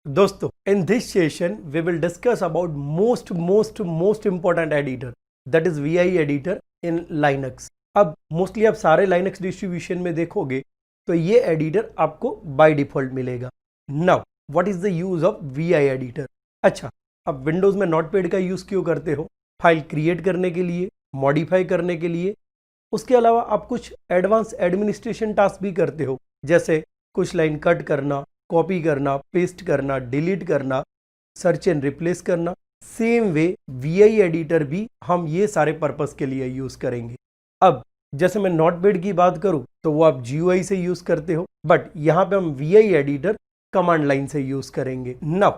दोस्तों, in this session we will discuss about most important editor, that is VI editor in Linux। अब mostly आप सारे Linux distribution में देखोगे तो ये एडिटर आपको बाय डिफॉल्ट मिलेगा। Now what is the use of VI editor? अच्छा, अब विंडोज में नोटपैड का यूज क्यों करते हो? फाइल क्रिएट करने के लिए, मॉडिफाई करने के लिए। उसके अलावा आप कुछ एडवांस एडमिनिस्ट्रेशन टास्क भी करते हो, जैसे कुछ लाइन कट करना, कॉपी करना, पेस्ट करना, डिलीट करना, सर्च एंड रिप्लेस करना। सेम वे VI एडिटर भी हम ये सारे पर्पस के लिए यूज करेंगे। अब जैसे मैं नोटपैड की बात करूं तो वो आप GUI से यूज करते हो, बट यहां पे हम VI एडिटर कमांड लाइन से यूज करेंगे। Now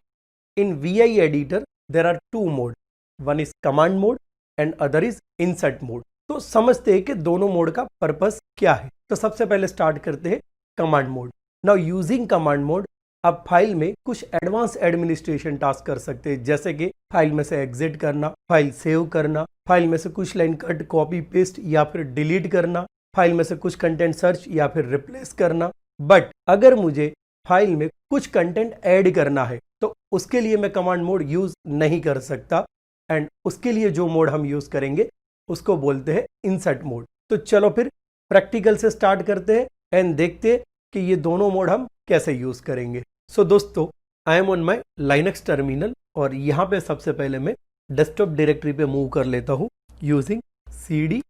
in VI editor there are two mode, one is command mode and other is insert mode. तो समझते हैं कि दोनों मोड का पर्पस क्या है। तो सबसे पहले स्टार्ट करते हैं command mode. Now using command mode आप फाइल में कुछ एडवांस एडमिनिस्ट्रेशन टास्क कर सकते हैं, जैसे कि फाइल में से एग्जिट करना, फाइल सेव करना, फाइल में से कुछ लाइन कट, कॉपी, पेस्ट या फिर डिलीट करना, फाइल में से कुछ कंटेंट सर्च या फिर रिप्लेस करना। बट अगर मुझे फाइल में कुछ कंटेंट ऐड करना है तो उसके लिए मैं कमांड मोड यूज नहीं कर सकता, एंड उसके लिए जो मोड हम यूज करेंगे उसको बोलते हैं इंसर्ट मोड। तो चलो फिर प्रैक्टिकल से स्टार्ट करते हैं एंड देखते हैं कि ये दोनों मोड हम कैसे यूज करेंगे। सो दोस्तों, I am on my Linux terminal और यहाँ पे सबसे पहले मैं डेस्कटॉप डायरेक्टरी पे मूव कर लेता हूँ using CD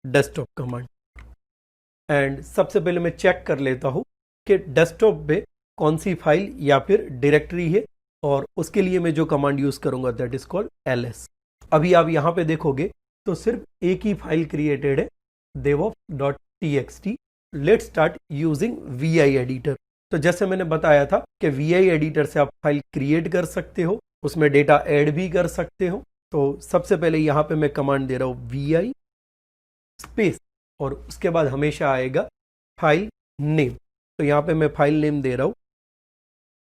desktop command. And सबसे पहले मैं चेक कर लेता हूँ कि डेस्कटॉप पे कौन सी फाइल या फिर डायरेक्टरी है, और उसके लिए मैं जो कमांड यूज करूंगा दैट इज कॉल्ड LS। अभी आप यहाँ पे देखोगे तो सिर्फ एक ही फाइल क्रिएटेड है, devops.txt। Let's start using VI editor. तो जैसे मैंने बताया था कि VI एडिटर से आप फाइल क्रिएट कर सकते हो, उसमें डेटा ऐड भी कर सकते हो। तो सबसे पहले यहाँ पे मैं कमांड दे रहा हूँ VI स्पेस, और उसके बाद हमेशा आएगा फाइल नेम। तो यहाँ पे मैं फाइल नेम दे रहा हूँ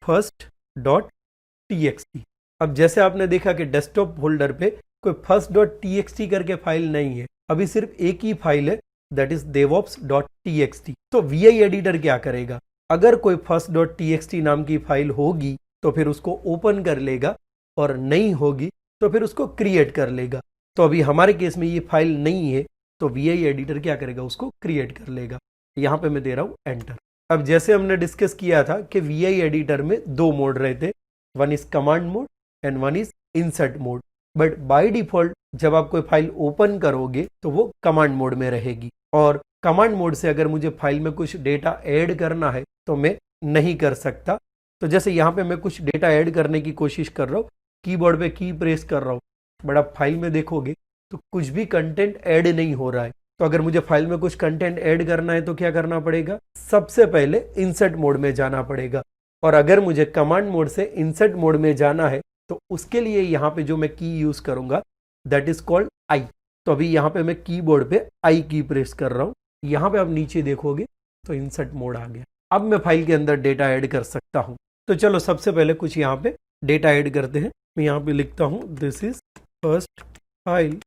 first.txt। अब जैसे आपने देखा कि डेस्कटॉप फोल्डर पे कोई first.txt करके फाइल नहीं है, अभी सिर्फ एक ही फाइल है, दैट इज devops.txt। तो VI एडिटर क्या करेगा? अगर कोई first.txt नाम की फाइल होगी तो फिर उसको ओपन कर लेगा, और नहीं होगी तो फिर उसको क्रिएट कर लेगा। तो अभी हमारे केस में ये फाइल नहीं है, तो VI एडिटर क्या करेगा? उसको क्रिएट कर लेगा। यहाँ पे मैं दे रहा हूँ एंटर। अब जैसे हमने डिस्कस किया था कि VI एडिटर में दो मोड रहते, one is command mode and one is insert mode. But by default जब आप कोई फाइल ओपन करोगे तो वो कमांड मोड में रहेगी, और कमांड मोड से अगर मुझे फाइल में कुछ डेटा ऐड करना है तो मैं नहीं कर सकता। तो जैसे यहाँ पे मैं कुछ डेटा ऐड करने की कोशिश कर रहा हूँ, कीबोर्ड पे की प्रेस कर रहा हूँ, बट आप फाइल में देखोगे तो कुछ भी कंटेंट ऐड नहीं हो रहा है। तो अगर मुझे फाइल में कुछ कंटेंट ऐड करना है तो क्या करना पड़ेगा? सबसे पहले इंसर्ट मोड में जाना पड़ेगा। और अगर मुझे कमांड मोड से इंसर्ट मोड में जाना है तो उसके लिए यहाँ पे जो मैं की यूज करूंगा दैट इज कॉल्ड I। तो अभी यहाँ पे मैं कीबोर्ड पे I की प्रेस कर रहा हूँ। यहाँ पे आप नीचे देखोगे तो इंसर्ट मोड आ गया। अब मैं फाइल के अंदर डेटा ऐड कर सकता हूँ। तो चलो सबसे पहले कुछ यहाँ पे डेटा ऐड करते हैं। मैं यहाँ पे लिखता हूँ this is first file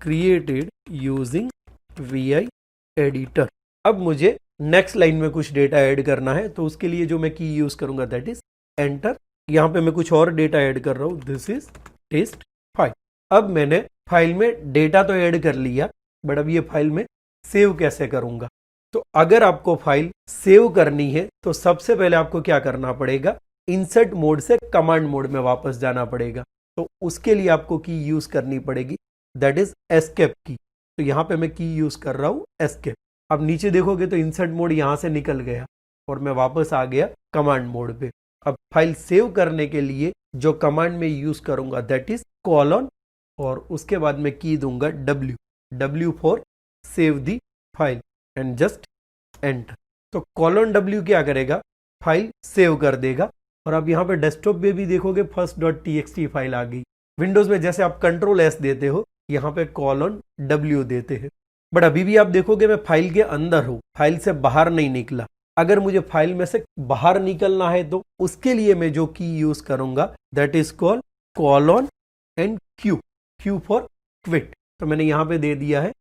created using VI editor. अब मुझे नेक्स्ट लाइन में कुछ डेटा ऐड करना है, तो उसके लिए जो मैं की यूज करूंगा दैट इज एंटर। यहाँ पे मैं कुछ और डेटा ऐड कर रहा हूँ, दिस इज टेस्ट फाइल। अब मैंने फाइल में डेटा तो ऐड कर लिया, बट अब ये फाइल में सेव कैसे करूंगा? तो अगर आपको फाइल सेव करनी है तो सबसे पहले आपको क्या करना पड़ेगा? इंसर्ट मोड से कमांड मोड में वापस जाना पड़ेगा। तो उसके लिए आपको की यूज करनी पड़ेगी, दैट इज एस्केप की। तो यहाँ पे मैं की यूज कर रहा हूँ एस्केप। अब नीचे देखोगे तो इंसर्ट मोड यहाँ से निकल गया और मैं वापस आ गया कमांड मोड पे। अब फाइल सेव करने के लिए जो कमांड में यूज करूंगा दैट इज कॉलन, और उसके बाद मैं की दूंगा W for save the file and just enter. तो $W क्या करेगा? फाइल सेव कर देगा। और अब यहाँ पे डेस्कटॉप पे भी देखोगे first.txt फाइल आ गई। विंडोज में जैसे आप Ctrl+S देते हो, यहाँ पे $W देते हैं। बट अभी भी आप देखोगे मैं फाइल के अंदर हूँ, फाइल से बाहर नहीं निकला। अगर मुझे फाइल में से बाहर निकलना है तो उसके लिए मैं जो की यूज करूंगा that is called colon and Q for quit. तो मैंने यहाँ पे दे दिया है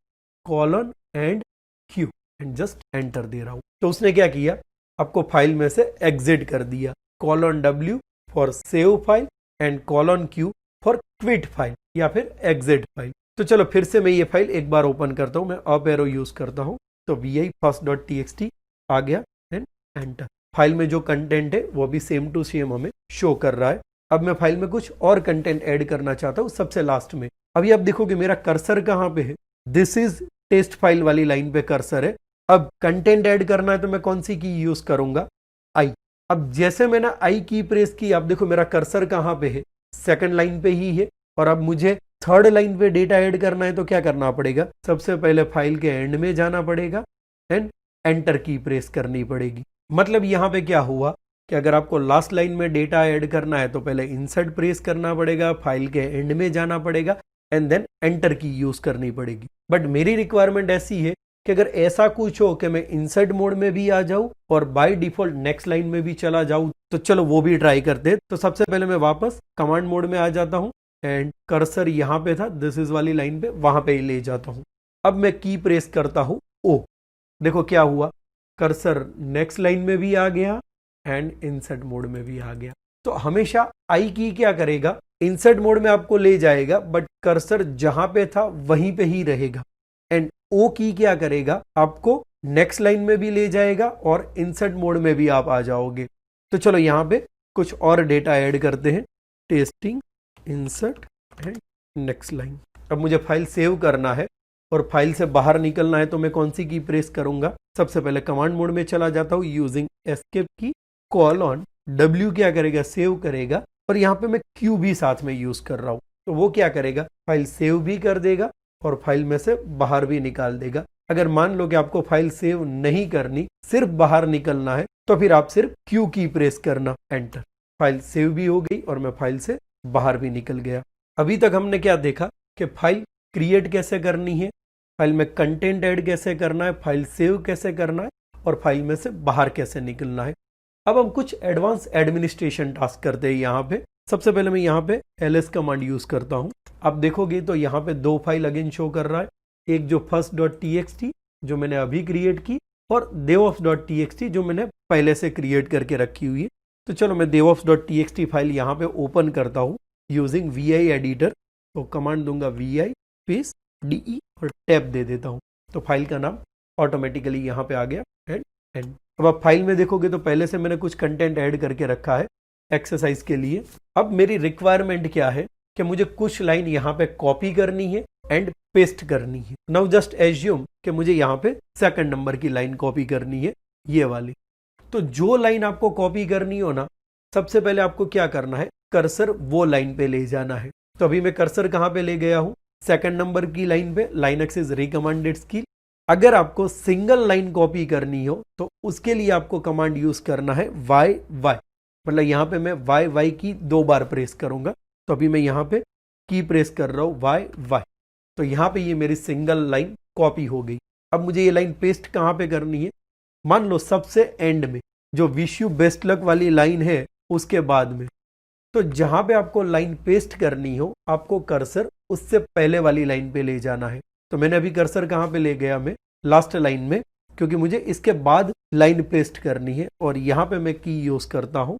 colon and Q and just enter दे रहा हूँ। तो उसने क्या किया? आपको फाइल में से एग्जिट कर दिया, $W for save file and colon Q for quit file या फिर एग्जिट फाइल। तो चलो फिर से मैं ये फाइल एक बार ओपन करता हूँ, मैं अप एरो यूज करता हूँ, तो vi first.txt आ गया एंड एंटर। फाइल में जो कंटेंट है वो भी सेम टू सेम हमें शो कर रहा है। अब मैं फाइल में कुछ और कंटेंट ऐड करना चाहता हूँ सबसे लास्ट में। अभी आप देखोगे मेरा कर्सर कहाँ पे है, दिस इज टेस्ट फाइल वाली लाइन पे कर्सर है। अब कंटेंट ऐड करना है तो मैं कौन सी की यूज करूंगा, आई। अब जैसे मैंने आई की प्रेस की, आप देखो मेरा कर्सर कहाँ पे है, सेकंड लाइन पे ही है। और अब मुझे थर्ड लाइन पे डेटा ऐड करना है तो क्या करना पड़ेगा, सबसे पहले फाइल के एंड में जाना पड़ेगा एंड एंटर की प्रेस करनी पड़ेगी। मतलब यहाँ पे क्या हुआ कि अगर आपको लास्ट लाइन में डेटा ऐड करना है तो पहले इंसर्ट प्रेस करना पड़ेगा, फाइल के एंड में जाना पड़ेगा एंड देन एंटर की यूज करनी पड़ेगी। बट मेरी रिक्वायरमेंट ऐसी है कि अगर ऐसा कुछ हो कि मैं इंसर्ट मोड में भी आ जाऊं और बाय डिफॉल्ट नेक्स्ट लाइन में भी चला जाऊं, तो चलो वो भी ट्राई करते हैं। तो सबसे पहले मैं वापस कमांड मोड में आ जाता हूं एंड कर्सर यहाँ पे था, दिस इज वाली लाइन पे, वहां पे ही ले जाता हूं। अब मैं की प्रेस करता हूं ओ, देखो क्या हुआ, कर्सर नेक्स्ट लाइन में भी आ गया एंड इंसर्ट मोड में भी आ गया। तो हमेशा आई की क्या करेगा, इंसर्ट मोड में आपको ले जाएगा बट कर्सर जहां पे था वहीं पे ही रहेगा। एंड ओ की क्या करेगा, आपको नेक्स्ट लाइन में भी ले जाएगा और इंसर्ट मोड में भी आप आ जाओगे। तो चलो यहाँ पे कुछ और डेटा ऐड करते हैं, testing insert and next line. अब मुझे फाइल सेव करना है और फाइल से बाहर निकलना है तो मैं कौन सी की प्रेस करूंगा, सबसे पहले कमांड मोड में चला जाता हूं यूजिंग एस्केप की, कॉलन W क्या करेगा, सेव करेगा। और यहाँ पे मैं Q भी साथ में यूज कर रहा हूं, तो वो क्या करेगा, फाइल सेव भी कर देगा और फाइल में से बाहर भी निकाल देगा। अगर मान लो कि आपको फाइल सेव नहीं करनी, सिर्फ बाहर निकलना है, तो फिर आप सिर्फ Q की प्रेस करना, एंटर। फाइल सेव भी हो गई और मैं फाइल से बाहर भी निकल गया। अभी तक हमने क्या देखा कि फाइल क्रिएट कैसे करनी है, फाइल में कंटेंट ऐड कैसे करना है, फाइल सेव कैसे करना है और फाइल में से बाहर कैसे निकलना है। अब हम कुछ एडवांस एडमिनिस्ट्रेशन टास्क करते हैं यहाँ पे। सबसे पहले मैं यहाँ पे ls कमांड यूज करता हूँ। आप देखोगे तो यहाँ पे दो फाइल अगेन शो कर रहा है, एक जो first.txt जो मैंने अभी क्रिएट की और devops.txt जो मैंने पहले से क्रिएट करके रखी हुई है। तो चलो मैं devops.txt फाइल यहाँ पे ओपन करता हूँ यूजिंग vi एडिटर। तो कमांड दूंगा vi स्पेस de और टैब दे देता हूँ, तो फाइल का नाम ऑटोमेटिकली यहाँ पे आ गया एंड। अब आप फाइल में देखोगे तो पहले से मैंने कुछ कंटेंट ऐड करके रखा है एक्सरसाइज के लिए। अब मेरी रिक्वायरमेंट क्या है कि मुझे कुछ लाइन यहाँ पे कॉपी करनी है एंड पेस्ट करनी है। नाउ जस्ट एज्यूम कि मुझे यहाँ पे सेकंड नंबर की लाइन कॉपी करनी है, ये वाली। तो जो लाइन आपको कॉपी करनी हो ना, सबसे पहले आपको क्या करना है, कर्सर वो लाइन पे ले जाना है। तो अभी मैं कर्सर कहाँ पे ले गया हूँ, सेकंड नंबर की लाइन पे, लाइनक्स इज रिकमेंडेड स्किल। अगर आपको सिंगल लाइन कॉपी करनी हो तो उसके लिए आपको कमांड यूज करना है वाई, मतलब यहाँ पे मैं वाई की 2 बार प्रेस करूंगा। तो अभी मैं यहाँ पे की प्रेस कर रहा हूँ वाई, तो यहाँ पे ये मेरी सिंगल लाइन कॉपी हो गई। अब मुझे ये लाइन पेस्ट कहाँ पे करनी है, मान लो सबसे एंड में जो विश यू बेस्ट लक वाली लाइन है उसके बाद में। तो जहां पे आपको लाइन पेस्ट करनी हो, आपको कर्सर उससे पहले वाली लाइन पे ले जाना है। तो मैंने अभी कर्सर कहाँ पे ले गया, मैं लास्ट लाइन में, क्योंकि मुझे इसके बाद लाइन पेस्ट करनी है और यहाँ पे मैं की यूज करता हूँ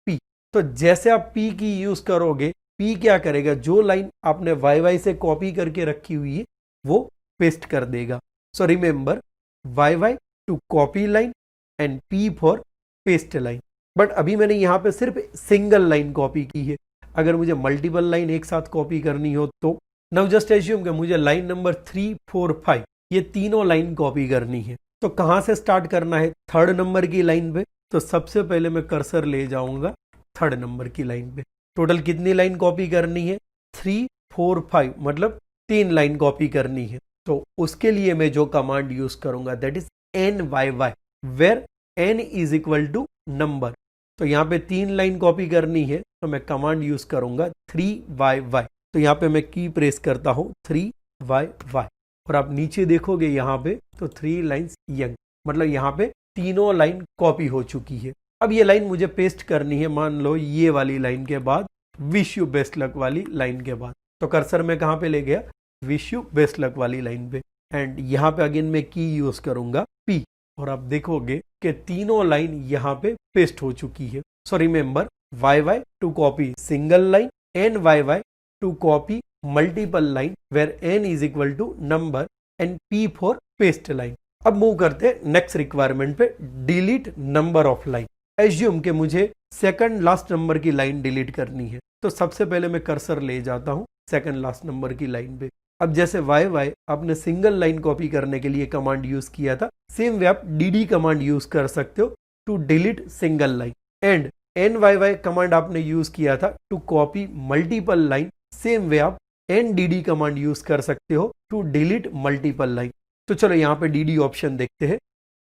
P। तो जैसे आप P की यूज करोगे, P क्या करेगा, जो लाइन आपने वाई से कॉपी करके रखी हुई है वो पेस्ट कर देगा। So remember Y to copy line and P for paste line. But अभी मैंने यहाँ पे सिर्फ सिंगल लाइन कॉपी की है। अगर मुझे मल्टीपल लाइन एक साथ कॉपी करनी हो तो नाउ जस्ट एज्यूम कि मुझे लाइन नंबर 3, 4, 5 ये तीनों लाइन कॉपी करनी है। तो कहाँ से स्टार्ट करना है, थर्ड नंबर की लाइन पे। तो सबसे पहले मैं कर्सर ले जाऊंगा थर्ड नंबर की लाइन पे। टोटल कितनी लाइन कॉपी करनी है, 3, 4, 5, मतलब 3 लाइन कॉपी करनी है। तो उसके लिए मैं जो कमांड यूज करूंगा that is NYY, where n is equal to number. तो यहाँ पे 3 लाइन कॉपी करनी है तो मैं कमांड यूज करूंगा 3YY। तो यहाँ पे मैं की प्रेस करता हूँ 3YY और आप नीचे देखोगे यहाँ पे तो 3 लाइन्स यंग, मतलब यहाँ पे तीनों लाइन कॉपी हो चुकी है। अब ये लाइन मुझे पेस्ट करनी है, मान लो ये वाली लाइन के बाद, विश यू बेस्ट लक वाली लाइन के बाद। तो कर्सर में कहाँ पे ले गया, विश यू बेस्ट लक वाली लाइन पे एंड यहाँ पे अगेन मैं की यूज करूंगा P और आप देखोगे कि तीनों लाइन यहाँ पे पेस्ट हो चुकी है। So remember YY to copy single line and YY to copy multiple line where n is equal to number and P for paste line. अब मूव करते हैं नेक्स्ट रिक्वायरमेंट पे, delete number of line. Assume कि मुझे second last number की line delete करनी है, तो सबसे पहले मैं कर्सर ले जाता हूं सेकंड लास्ट नंबर की लाइन पे. अब जैसे YY आपने सिंगल लाइन कॉपी करने के लिए कमांड यूज किया था, सेम वे आप DD कमांड यूज कर सकते हो to delete single line. And NYY command आपने यूज किया था to copy multiple line, same way आप NDD कमांड यूज कर सकते हो टू डिलीट मल्टीपल लाइन. तो चलो यहाँ पे DD ऑप्शन देखते हैं.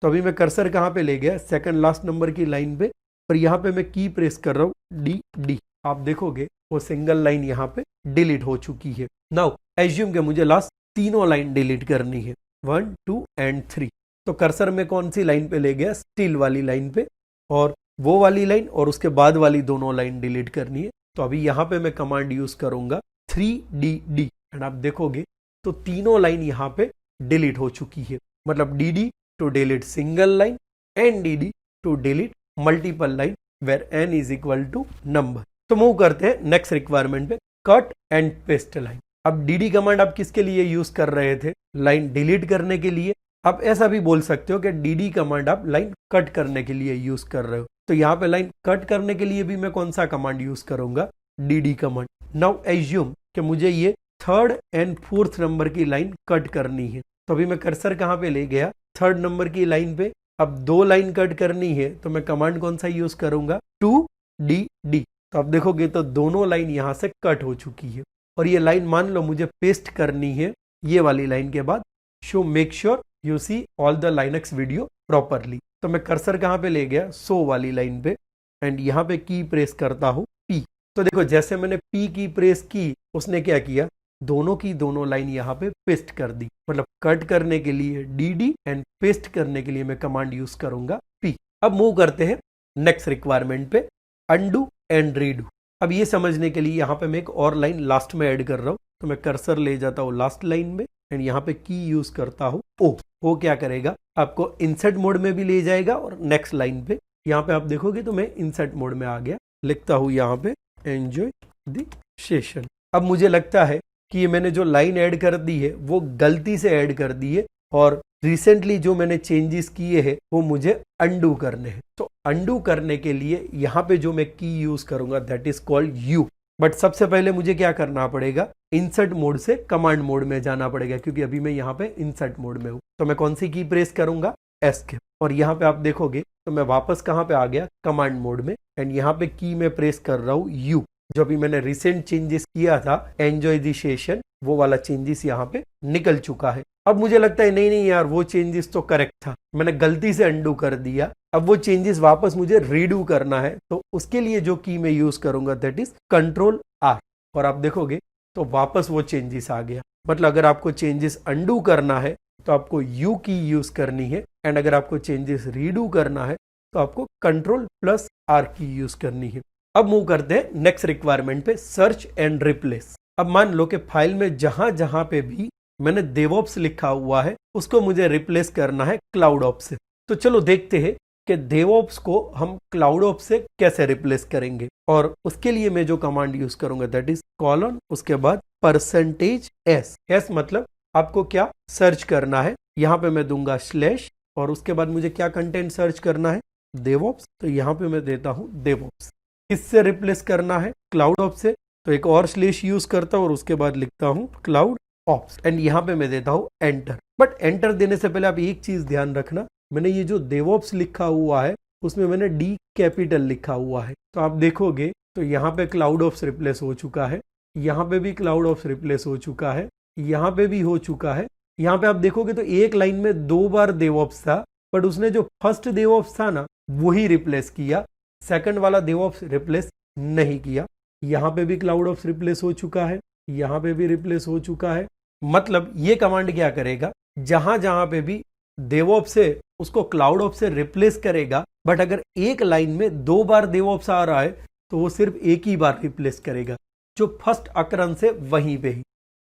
तो अभी मैं कर्सर कहाँ पे ले गया, सेकंड लास्ट नंबर की लाइन पे, और यहाँ पे मैं की प्रेस कर रहा हूँ DD. आप देखोगे वो सिंगल लाइन यहाँ पे डिलीट हो चुकी है. नाउ एज्यूम के मुझे लास्ट तीनों लाइन डिलीट करनी है, 1 2 एंड 3. तो कर्सर में कौन सी लाइन पे ले गया, स्टिल वाली लाइन पे, और वो वाली लाइन और उसके बाद वाली दोनों लाइन डिलीट करनी है. तो अभी यहाँ पे मैं कमांड यूज करूंगा 3DD एंड आप देखोगे तो तीनों लाइन यहाँ पे डिलीट हो चुकी है. मतलब DD to delete single line and DD to delete multiple line where n is equal to number. तो मूव करते हैं नेक्स्ट रिक्वायरमेंट पे, कट एंड पेस्ट लाइन. अब DD कमांड आप किसके लिए यूज कर रहे थे, लाइन डिलीट करने के लिए. आप ऐसा भी बोल सकते हो कि DD कमांड आप लाइन कट करने के लिए यूज कर रहे हो. तो यहाँ पे लाइन कट करने के लिए भी मैं कौन सा कमांड यूज करूंगा, DD कमांड. नाउ एज्यूम कि मुझे ये थर्ड एंड फोर्थ नंबर की लाइन कट करनी है. तो अभी मैं कर्सर कहाँ पे ले गया, थर्ड नंबर की लाइन पे. अब दो लाइन कट करनी है तो मैं कमांड कौन सा यूज करूंगा, 2DD. तो आप देखोगे तो दोनों लाइन यहाँ से कट हो चुकी है. और ये लाइन मान लो मुझे पेस्ट करनी है ये वाली लाइन के बाद, so make sure you see all the Linux video properly. तो मैं कर्सर कहाँ पे ले गया, सो वाली लाइन पे, एंड यहाँ पे की प्रेस करता हूँ P. तो देखो जैसे मैंने P की प्रेस की, उसने क्या किया, दोनों की दोनों लाइन यहाँ पे पेस्ट कर दी. मतलब कट करने के लिए DD एंड पेस्ट करने के लिए मैं कमांड यूज करूंगा P. अब मूव करते हैं नेक्स्ट रिक्वायरमेंट पे, अनडू एंड रीडू. अब ये समझने के लिए यहाँ पे मैं एक और लाइन लास्ट में ऐड कर रहा हूँ. तो मैं कर्सर ले जाता हूँ लास्ट लाइन में एंड यहाँ पे की यूज करता हूँ O. वो क्या करेगा, आपको इंसर्ट मोड में भी ले जाएगा और नेक्स्ट लाइन पे. यहाँ पे आप देखोगे तो मैं इंसर्ट मोड में आ गया. लिखता हूँ यहाँ पे एंजॉय द सेशन. अब मुझे लगता है कि ये मैंने जो लाइन ऐड कर दी है वो गलती से ऐड कर दी है, और रिसेंटली जो मैंने चेंजेस किए हैं वो मुझे अंडू करने हैं. तो अंडू करने के लिए यहाँ पे जो मैं की यूज करूंगा that is called U. But सबसे पहले मुझे क्या करना पड़ेगा, इंसर्ट मोड से कमांड मोड में जाना पड़ेगा, क्योंकि अभी मैं यहाँ पे इंसर्ट मोड में हूँ. तो मैं कौन सी की प्रेस करूंगा, एस्केप. और यहाँ पे आप देखोगे तो मैं वापस कहाँ पे आ गया, कमांड मोड में, एंड यहाँ पे की में प्रेस कर रहा हूँ U. जो अभी मैंने रिसेंट चेंजेस किया था एंजॉय द सेशन, वो वाला चेंजेस यहाँ पे निकल चुका है. अब मुझे लगता है नहीं यार वो चेंजेस तो करेक्ट था, मैंने गलती से अंडू कर दिया. अब वो चेंजेस वापस मुझे रीडू करना है, तो उसके लिए जो की मैं यूज करूंगा दैट इज Ctrl+R. और आप देखोगे तो वापस वो चेंजेस आ गया. मतलब अगर आपको चेंजेस अंडू करना है तो आपको U की यूज करनी है, एंड अगर आपको चेंजेस रीडू करना है तो आपको Ctrl+R की यूज करनी है. अब मूव करते हैं नेक्स्ट रिक्वायरमेंट पे, सर्च एंड रिप्लेस. अब मान लो कि फाइल में जहां जहां पे भी मैंने DevOps लिखा हुआ है उसको मुझे रिप्लेस करना है CloudOps से. तो चलो देखते हैं कि DevOps को हम CloudOps से कैसे रिप्लेस करेंगे. और उसके लिए मैं जो कमांड यूज करूंगा दैट इज कॉलन, उसके बाद %S मतलब आपको क्या सर्च करना है. यहाँ पे मैं दूंगा स्लैश, और उसके बाद मुझे क्या कंटेंट सर्च करना है, DevOps. तो यहाँ पे मैं देता हूँ DevOps. इससे रिप्लेस करना है CloudOps से, तो एक और स्लैश यूज करता हूँ और उसके बाद लिखता हूँ CloudOps, एंड यहाँ पे मैं देता हूँ एंटर. बट एंटर देने से पहले आप एक चीज ध्यान रखना, मैंने ये जो DevOps लिखा हुआ है उसमें मैंने D कैपिटल लिखा हुआ है. तो आप देखोगे तो यहाँ पे CloudOps रिप्लेस हो चुका है, यहाँ पे भी CloudOps रिप्लेस हो चुका है, यहाँ पे भी हो चुका है. यहाँ पे आप देखोगे तो एक लाइन में 2 बार DevOps था, बट उसने जो फर्स्ट DevOps था ना वही रिप्लेस किया, सेकंड वाला DevOps रिप्लेस नहीं किया. यहाँ पे भी CloudOps रिप्लेस हो चुका है, यहाँ पे भी रिप्लेस हो चुका है. मतलब ये कमांड क्या करेगा, जहां जहां पे भी DevOps से उसको CloudOps से रिप्लेस करेगा, बट अगर एक लाइन में 2 बार DevOps आ रहा है तो वो सिर्फ एक ही बार रिप्लेस करेगा, जो फर्स्ट अकरंस है वहीं पे ही.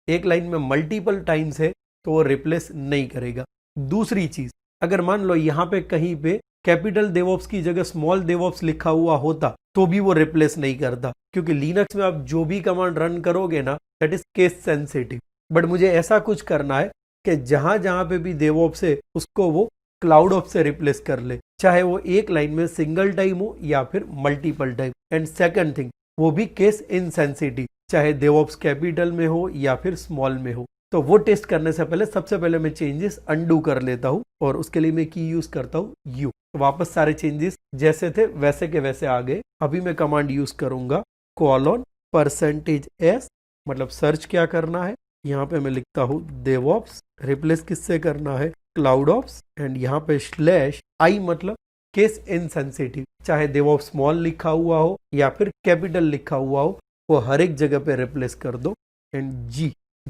एक लाइन में मल्टीपल टाइम्स है तो वो रिप्लेस नहीं करेगा. दूसरी चीज, अगर मान लो यहाँ पे कहीं पे कैपिटल डेवऑप्स की जगह स्मॉल डेवऑप्स लिखा हुआ होता तो भी वो रिप्लेस नहीं करता, क्योंकि लिनक्स में आप जो भी कमांड रन करोगे ना that is case sensitive. But मुझे ऐसा कुछ करना है कि जहां जहां पे भी डेवऑप्स है उसको वो क्लाउड ऑप्स से रिप्लेस कर ले, चाहे वो एक लाइन में सिंगल टाइम हो या फिर multiple time. And second thing, वो भी केस इनसेंसिटिव, चाहे डेवऑप्स कैपिटल में हो या फिर स्मॉल में हो। तो वो टेस्ट करने से पहले सबसे पहले मैं चेंजेस अंडू कर लेता हूँ और उसके लिए मैं की यूज करता हूँ यू। वापस सारे चेंजेस जैसे थे वैसे के वैसे आ गए। अभी मैं कमांड यूज करूंगा %s, मतलब सर्च क्या करना है, यहाँ पे मैं लिखता हूँ डेवऑप्स, रिप्लेस किससे करना है क्लाउड ऑप्स, एंड यहाँ पे /i मतलब केस इनसेंसिटिव, चाहे डेवऑप्स स्मॉल लिखा हुआ हो या फिर कैपिटल लिखा हुआ हो वो हर एक जगह पे रिप्लेस कर दो। एंड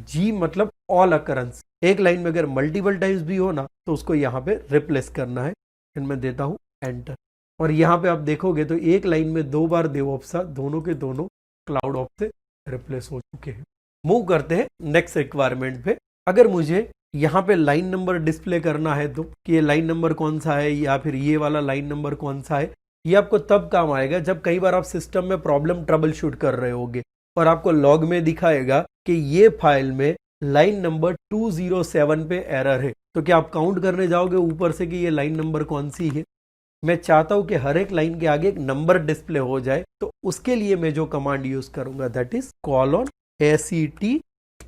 जी मतलब ऑल अकरेंस, एक लाइन में अगर मल्टीपल टाइम्स भी हो ना तो उसको यहाँ पे रिप्लेस करना है। एंड मैं देता हूँ एंटर, और यहाँ पे आप देखोगे तो एक लाइन में 2 बार डेवऑप्स दोनों के दोनों क्लाउड ऑप्स से रिप्लेस हो चुके हैं। मूव करते हैं नेक्स्ट रिक्वायरमेंट पे। अगर मुझे यहाँ पे लाइन नंबर डिस्प्ले करना है तो कि ये लाइन नंबर कौन सा है या फिर ये वाला लाइन नंबर कौन सा है, ये आपको तब काम आएगा जब कई बार आप सिस्टम में प्रॉब्लम ट्रबल शूट कर रहे होगे और आपको लॉग में दिखाएगा कि ये फाइल में लाइन नंबर 207 पे एरर है। तो क्या आप काउंट करने जाओगे ऊपर से कि ये लाइन नंबर कौन सी है? मैं चाहता हूं कि हर एक लाइन के आगे एक नंबर डिस्प्ले हो जाए, तो उसके लिए मैं जो कमांड यूज करूंगा that is :set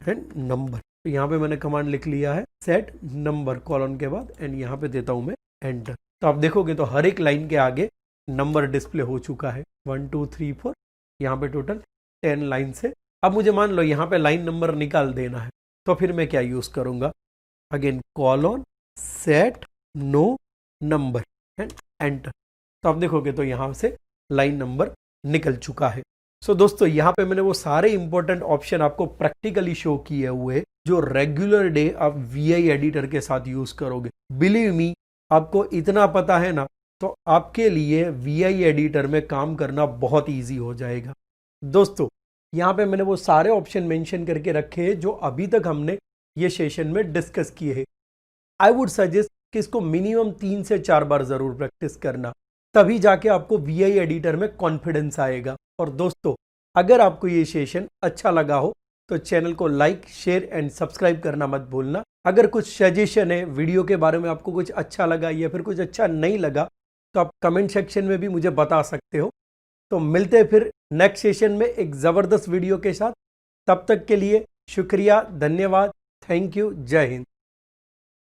and number. तो यहाँ पे मैंने कमांड लिख लिया है सेट नंबर कॉलन के बाद, एंड यहाँ पे देता हूं मैं एंटर। तो आप देखोगे तो हर एक लाइन के आगे नंबर डिस्प्ले हो चुका है 1 2 3 4, यहाँ पे टोटल 10 लाइन से। अब मुझे मान लो यहाँ पे लाइन नंबर निकाल देना है, तो फिर मैं क्या यूज करूंगा, again :set no number and enter. तो आप देखोगे तो यहाँ से लाइन नंबर निकल चुका है। सो दोस्तों यहाँ पे मैंने वो सारे इंपॉर्टेंट ऑप्शन आपको प्रैक्टिकली शो किए हुए जो रेगुलर डे आप VI एडिटर के साथ यूज करोगे। बिलीव मी, आपको इतना पता है ना तो आपके लिए VI एडिटर में काम करना बहुत ईजी हो जाएगा। दोस्तों यहाँ पे मैंने वो सारे ऑप्शन मेंशन करके रखे हैं जो अभी तक हमने ये सेशन में डिस्कस किए हैं। आई वुड सजेस्ट कि इसको मिनिमम 3 से 4 बार जरूर प्रैक्टिस करना, तभी जाके आपको VI एडिटर में कॉन्फिडेंस आएगा। और दोस्तों अगर आपको ये सेशन अच्छा लगा हो तो चैनल को लाइक शेयर एंड सब्सक्राइब करना मत भूलना। अगर कुछ सजेशन है वीडियो के बारे में, आपको कुछ अच्छा लगा या फिर कुछ अच्छा नहीं लगा तो आप कमेंट सेक्शन में भी मुझे बता सकते हो। तो मिलते हैं फिर नेक्स्ट सेशन में एक ज़बरदस्त वीडियो के साथ। तब तक के लिए शुक्रिया, धन्यवाद, थैंक यू, जय हिंद।